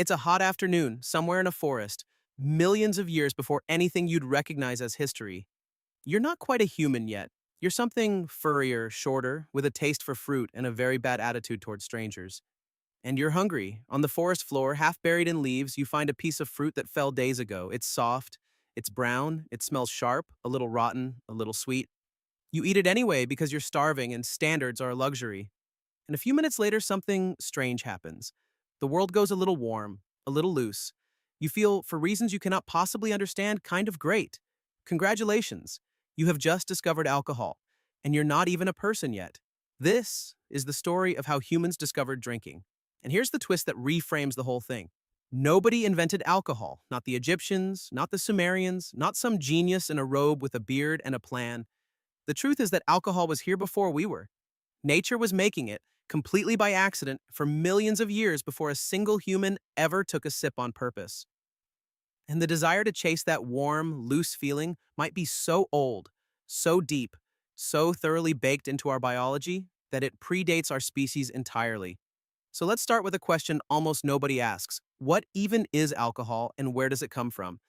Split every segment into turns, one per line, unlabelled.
It's a hot afternoon, somewhere in a forest, millions of years before anything you'd recognize as history. You're not quite a human yet. You're something furrier, shorter, with a taste for fruit and a very bad attitude towards strangers. And you're hungry. On the forest floor, half buried in leaves, you find a piece of fruit that fell days ago. It's soft, it's brown, it smells sharp, a little rotten, a little sweet. You eat it anyway because you're starving and standards are a luxury. And a few minutes later, something strange happens. The world goes a little warm, a little loose. You feel, for reasons you cannot possibly understand, kind of great. Congratulations, you have just discovered alcohol, and you're not even a person yet. This is the story of how humans discovered drinking. And here's the twist that reframes the whole thing. Nobody invented alcohol, not the Egyptians, not the Sumerians, not some genius in a robe with a beard and a plan. The truth is that alcohol was here before we were. Nature was making it, completely by accident, for millions of years before a single human ever took a sip on purpose. And the desire to chase that warm, loose feeling might be so old, so deep, so thoroughly baked into our biology that it predates our species entirely. So let's start with a question almost nobody asks. What even is alcohol and where does it come from?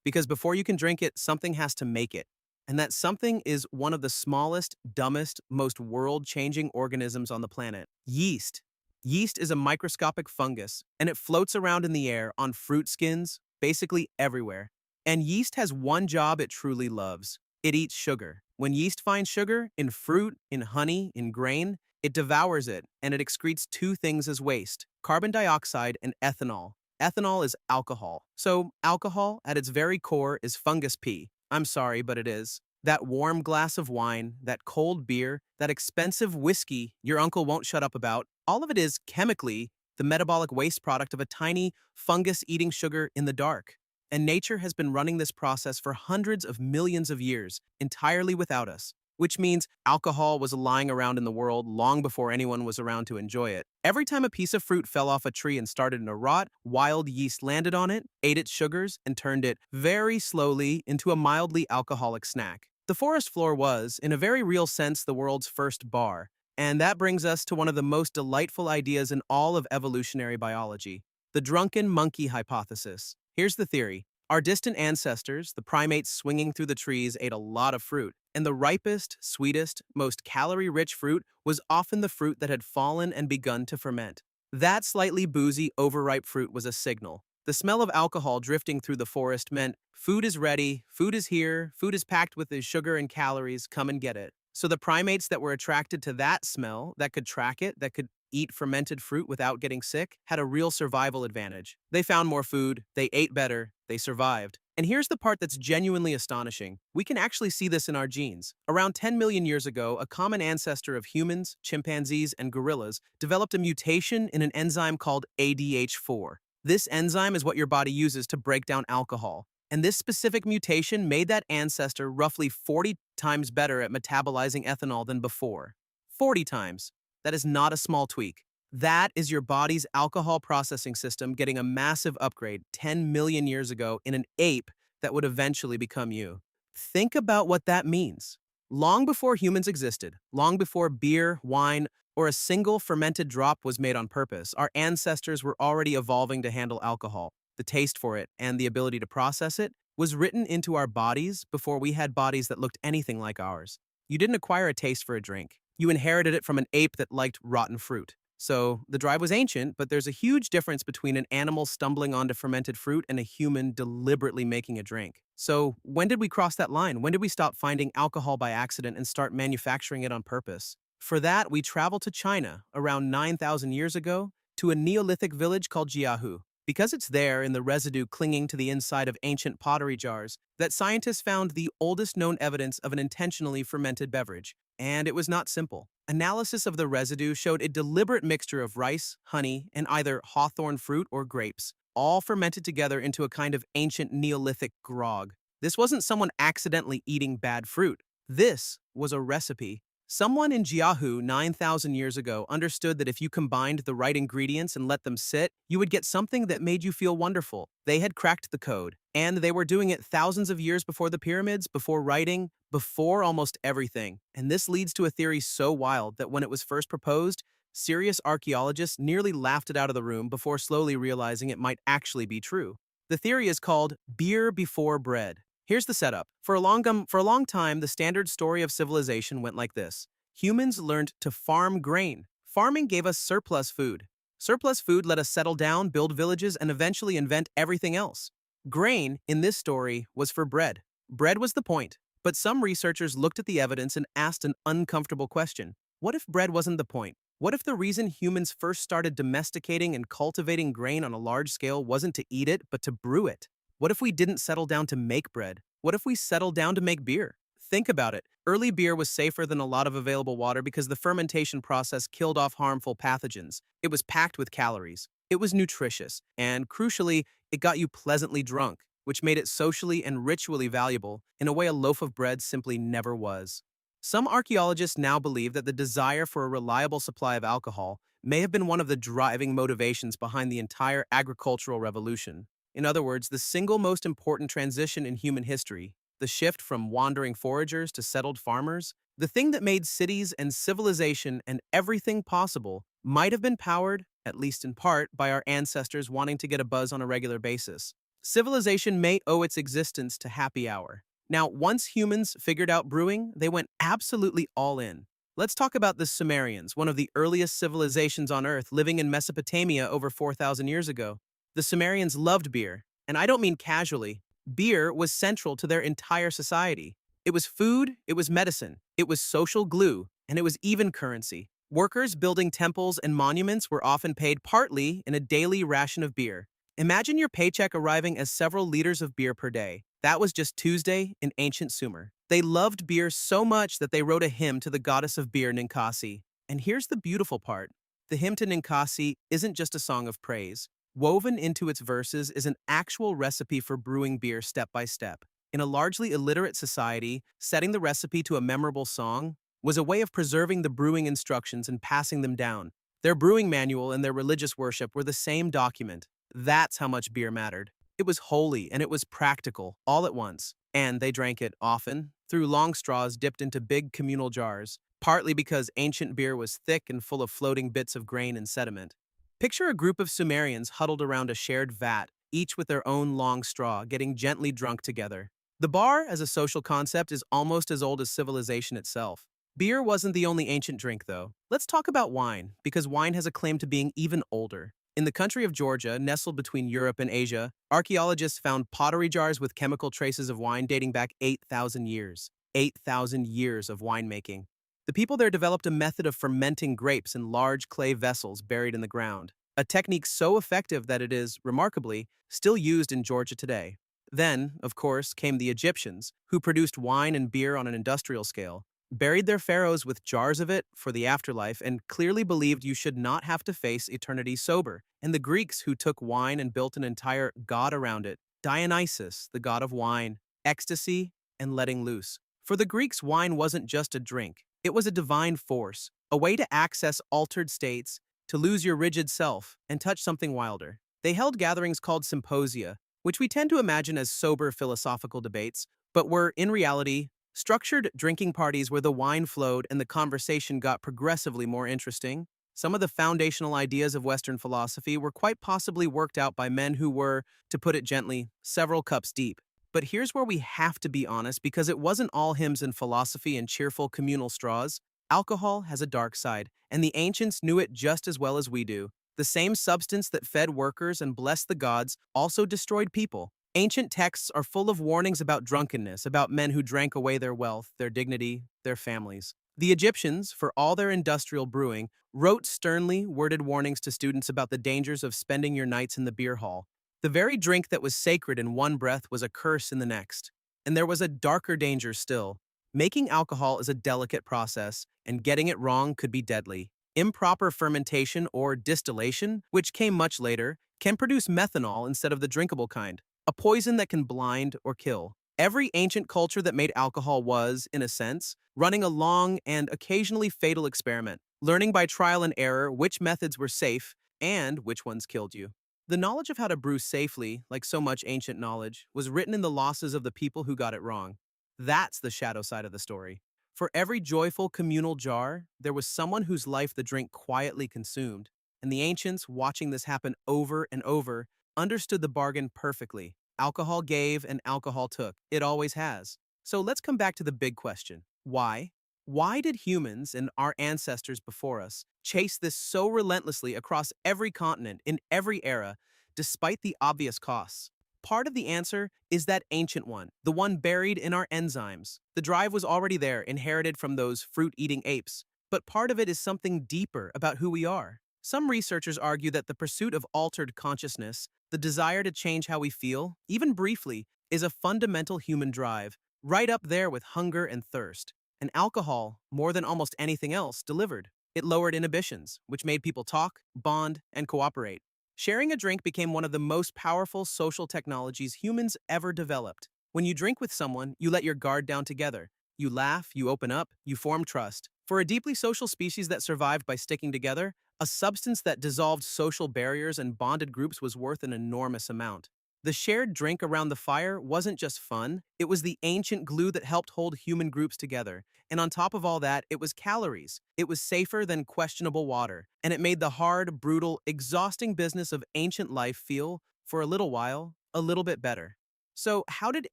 Because before you can drink it, something has to make it. And that something is one of the smallest, dumbest, most world-changing organisms on the planet: yeast. Yeast is a microscopic fungus, and it floats around in the air, on fruit skins, basically everywhere. And yeast has one job it truly loves. It eats sugar. When yeast finds sugar, in fruit, in honey, in grain, it devours it, and it excretes two things as waste: carbon dioxide and ethanol. Ethanol is alcohol. So, alcohol, at its very core, is fungus pee. I'm sorry, but it is. That warm glass of wine, that cold beer, that expensive whiskey your uncle won't shut up about, all of it is, chemically, the metabolic waste product of a tiny fungus eating sugar in the dark. And nature has been running this process for hundreds of millions of years, entirely without us. Which means alcohol was lying around in the world long before anyone was around to enjoy it. Every time a piece of fruit fell off a tree and started to rot, wild yeast landed on it, ate its sugars, and turned it very slowly into a mildly alcoholic snack. The forest floor was, in a very real sense, the world's first bar. And that brings us to one of the most delightful ideas in all of evolutionary biology: the drunken monkey hypothesis. Here's the theory. Our distant ancestors, the primates swinging through the trees, ate a lot of fruit. And the ripest, sweetest, most calorie-rich fruit was often the fruit that had fallen and begun to ferment. That slightly boozy, overripe fruit was a signal. The smell of alcohol drifting through the forest meant food is ready, food is here, food is packed with the sugar and calories, come and get it. So the primates that were attracted to that smell, that could track it, that could eat fermented fruit without getting sick, had a real survival advantage. They found more food, they ate better, they survived. And here's the part that's genuinely astonishing. We can actually see this in our genes. Around 10 million years ago, a common ancestor of humans, chimpanzees, and gorillas developed a mutation in an enzyme called ADH4. This enzyme is what your body uses to break down alcohol. And this specific mutation made that ancestor roughly 40 times better at metabolizing ethanol than before. 40 times. That is not a small tweak. That is your body's alcohol processing system getting a massive upgrade 10 million years ago in an ape that would eventually become you. Think about what that means. Long before humans existed, long before beer, wine, or a single fermented drop was made on purpose, our ancestors were already evolving to handle alcohol. The taste for it and the ability to process it was written into our bodies before we had bodies that looked anything like ours. You didn't acquire a taste for a drink. You inherited it from an ape that liked rotten fruit. So the drive was ancient, but there's a huge difference between an animal stumbling onto fermented fruit and a human deliberately making a drink. So when did we cross that line? When did we stop finding alcohol by accident and start manufacturing it on purpose? For that, we travel to China around 9,000 years ago to a Neolithic village called Jiahu. Because it's there in the residue clinging to the inside of ancient pottery jars that scientists found the oldest known evidence of an intentionally fermented beverage. And it was not simple. Analysis of the residue showed a deliberate mixture of rice, honey, and either hawthorn fruit or grapes, all fermented together into a kind of ancient Neolithic grog. This wasn't someone accidentally eating bad fruit. This was a recipe. Someone in Jiahu 9,000 years ago understood that if you combined the right ingredients and let them sit, you would get something that made you feel wonderful. They had cracked the code, and they were doing it thousands of years before the pyramids, before writing, before almost everything. And this leads to a theory so wild that when it was first proposed, Serious archaeologists nearly laughed it out of the room before slowly realizing it might actually be true. The theory is called beer before bread. Here's the setup. For a long time, the standard story of civilization went like this. Humans learned to farm grain. Farming gave us surplus food. Surplus food let us settle down, build villages, and eventually invent everything else. Grain, in this story, was for bread. Bread was the point. But some researchers looked at the evidence and asked an uncomfortable question. What if bread wasn't the point? What if the reason humans first started domesticating and cultivating grain on a large scale wasn't to eat it, but to brew it? What if we didn't settle down to make bread? What if we settled down to make beer? Think about it. Early beer was safer than a lot of available water because the fermentation process killed off harmful pathogens. It was packed with calories. It was nutritious. And crucially, it got you pleasantly drunk, which made it socially and ritually valuable in a way a loaf of bread simply never was. Some archaeologists now believe that the desire for a reliable supply of alcohol may have been one of the driving motivations behind the entire agricultural revolution. In other words, the single most important transition in human history, the shift from wandering foragers to settled farmers, the thing that made cities and civilization and everything possible, might have been powered, at least in part, by our ancestors wanting to get a buzz on a regular basis. Civilization may owe its existence to happy hour. Now, once humans figured out brewing, they went absolutely all in. Let's talk about the Sumerians, one of the earliest civilizations on Earth, living in Mesopotamia over 4,000 years ago. The Sumerians loved beer, and I don't mean casually. Beer was central to their entire society. It was food, it was medicine, it was social glue, and it was even currency. Workers building temples and monuments were often paid partly in a daily ration of beer. Imagine your paycheck arriving as several liters of beer per day. That was just Tuesday in ancient Sumer. They loved beer so much that they wrote a hymn to the goddess of beer, Ninkasi. And here's the beautiful part. The hymn to Ninkasi isn't just a song of praise. Woven into its verses is an actual recipe for brewing beer step by step. In a largely illiterate society, setting the recipe to a memorable song was a way of preserving the brewing instructions and passing them down. Their brewing manual and their religious worship were the same document. That's how much beer mattered. It was holy and it was practical, all at once. And they drank it often, through long straws dipped into big communal jars, partly because ancient beer was thick and full of floating bits of grain and sediment. Picture a group of Sumerians huddled around a shared vat, each with their own long straw, getting gently drunk together. The bar, as a social concept, is almost as old as civilization itself. Beer wasn't the only ancient drink, though. Let's talk about wine, because wine has a claim to being even older. In the country of Georgia, nestled between Europe and Asia, archaeologists found pottery jars with chemical traces of wine dating back 8,000 years. 8,000 years of winemaking. The people there developed a method of fermenting grapes in large clay vessels buried in the ground, a technique so effective that it is, remarkably, still used in Georgia today. Then, of course, came the Egyptians, who produced wine and beer on an industrial scale, buried their pharaohs with jars of it for the afterlife, and clearly believed you should not have to face eternity sober. And the Greeks, who took wine and built an entire god around it, Dionysus, the god of wine, ecstasy, and letting loose. For the Greeks, wine wasn't just a drink. It was a divine force, a way to access altered states, to lose your rigid self, and touch something wilder. They held gatherings called symposia, which we tend to imagine as sober philosophical debates, but were, in reality, structured drinking parties where the wine flowed and the conversation got progressively more interesting. Some of the foundational ideas of Western philosophy were quite possibly worked out by men who were, to put it gently, several cups deep. But here's where we have to be honest, because it wasn't all hymns and philosophy and cheerful communal straws. Alcohol has a dark side, and the ancients knew it just as well as we do. The same substance that fed workers and blessed the gods also destroyed people. Ancient texts are full of warnings about drunkenness, about men who drank away their wealth, their dignity, their families. The Egyptians, for all their industrial brewing, wrote sternly worded warnings to students about the dangers of spending your nights in the beer hall. The very drink that was sacred in one breath was a curse in the next. And there was a darker danger still. Making alcohol is a delicate process, and getting it wrong could be deadly. Improper fermentation or distillation, which came much later, can produce methanol instead of the drinkable kind, a poison that can blind or kill. Every ancient culture that made alcohol was, in a sense, running a long and occasionally fatal experiment, learning by trial and error which methods were safe and which ones killed you. The knowledge of how to brew safely, like so much ancient knowledge, was written in the losses of the people who got it wrong. That's the shadow side of the story. For every joyful communal jar, there was someone whose life the drink quietly consumed. And the ancients, watching this happen over and over, understood the bargain perfectly. Alcohol gave and alcohol took. It always has. So let's come back to the big question. Why? Why did humans and our ancestors before us chase this so relentlessly across every continent in every era, despite the obvious costs? Part of the answer is that ancient one, the one buried in our enzymes. The drive was already there, inherited from those fruit-eating apes. But part of it is something deeper about who we are. Some researchers argue that the pursuit of altered consciousness, the desire to change how we feel, even briefly, is a fundamental human drive, right up there with hunger and thirst. And alcohol, more than almost anything else, delivered. It lowered inhibitions, which made people talk, bond, and cooperate. Sharing a drink became one of the most powerful social technologies humans ever developed. When you drink with someone, you let your guard down together. You laugh, you open up, you form trust. For a deeply social species that survived by sticking together, a substance that dissolved social barriers and bonded groups was worth an enormous amount. The shared drink around the fire wasn't just fun, it was the ancient glue that helped hold human groups together. And on top of all that, it was calories. It was safer than questionable water, and it made the hard, brutal, exhausting business of ancient life feel, for a little while, a little bit better. So, how did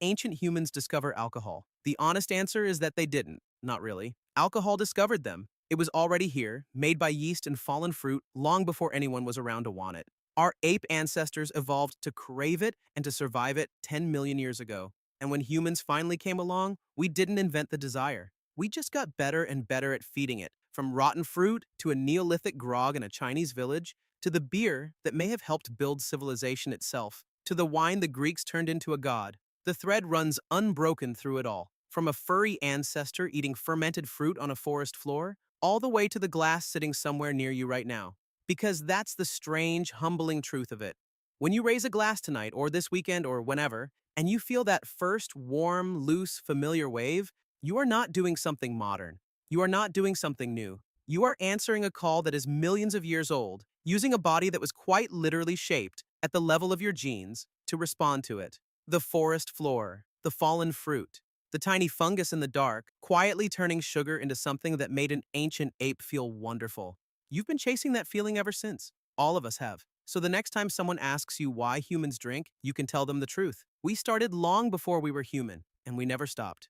ancient humans discover alcohol? The honest answer is that they didn't. Not really. Alcohol discovered them. It was already here, made by yeast and fallen fruit, long before anyone was around to want it. Our ape ancestors evolved to crave it and to survive it 10 million years ago. And when humans finally came along, we didn't invent the desire. We just got better and better at feeding it, from rotten fruit to a Neolithic grog in a Chinese village, to the beer that may have helped build civilization itself, to the wine the Greeks turned into a god. The thread runs unbroken through it all, from a furry ancestor eating fermented fruit on a forest floor, all the way to the glass sitting somewhere near you right now. Because that's the strange, humbling truth of it. When you raise a glass tonight, or this weekend, or whenever, and you feel that first warm, loose, familiar wave, you are not doing something modern. You are not doing something new. You are answering a call that is millions of years old, using a body that was quite literally shaped, at the level of your genes, to respond to it. The forest floor, the fallen fruit, the tiny fungus in the dark, quietly turning sugar into something that made an ancient ape feel wonderful. You've been chasing that feeling ever since. All of us have. So the next time someone asks you why humans drink, you can tell them the truth. We started long before we were human, and we never stopped.